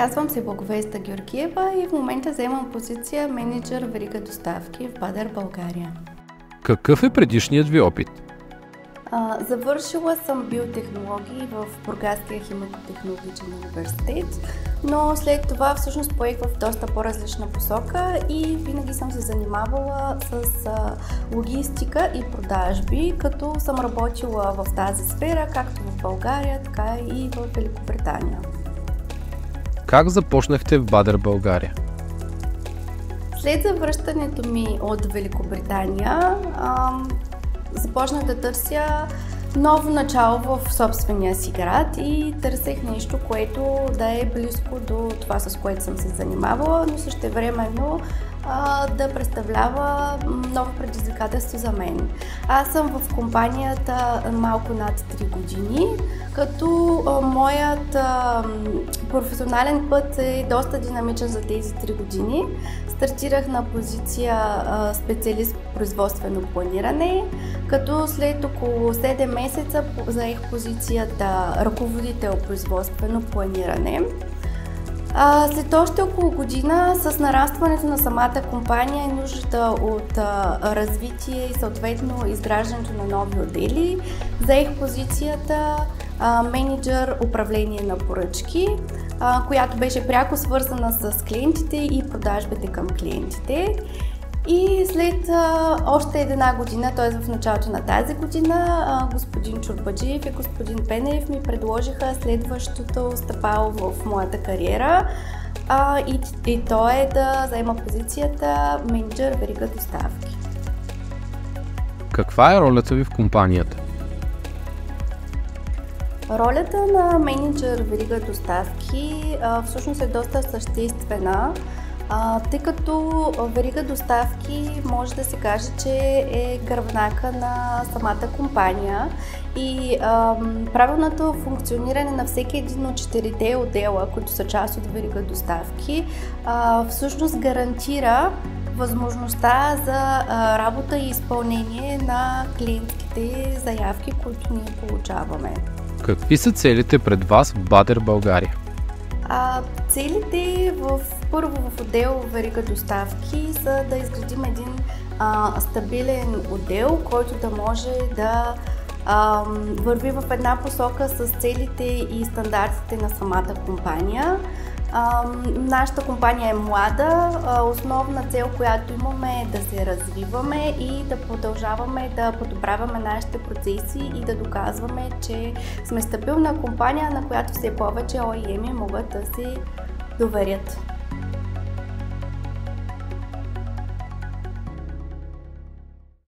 Казвам се Благовеста Георгиева и в момента заемам позиция менеджер верига доставки в Бадер, България. Какъв е предишният ви опит? Завършила съм биотехнологии в Бургаския химико-технологичен университет, но след това всъщност поех в доста по-различна посока и винаги съм се занимавала с логистика и продажби, като съм работила в тази сфера, както в България, така и в Великобритания. Как започнахте в Бадер, България? След завръщането ми от Великобритания, започнах да търся ново начало в собствения си град и търсех нещо, което да е близко до това, с което съм се занимавала, но същевременно да представлява ново предизвикателство за мен. Аз съм в компанията малко над 3 години, като моят професионален път е доста динамичен за тези 3 години. Стартирах на позиция специалист по производствено планиране, като след около 7 месеца заех позицията ръководител производствено планиране. След още около година, с нарастването на самата компания и нуждата от развитие и съответно изграждането на нови отдели, заех позицията менеджер управление на поръчки, която беше пряко свързана с клиентите и продажбите към клиентите. И след още една година, т.е. в началото на тази година, господин Чорбаджиев и господин Пенев ми предложиха следващото стъпало в моята кариера и то е да заема позицията менеджер верига доставки. Каква е ролята ви в компанията? Ролята на менеджер верига доставки всъщност е доста съществена, тъй като верига доставки може да се каже, че е гръбнака на самата компания и правилното функциониране на всеки един от 4 отдела, които са част от верига доставки, всъщност гарантира възможността за работа и изпълнение на клиентските заявки, които ние получаваме. Какви са целите пред вас в Бадер, България? Целите първо в отдел верига доставки са да изградим един стабилен отдел, който да може да върви в една посока с целите и стандартите на самата компания. Нашата компания е млада, основна цел, която имаме е да се развиваме и да продължаваме да подобряваме нашите процеси и да доказваме, че сме стабилна компания, на която все повече OEM-и могат да се доверят.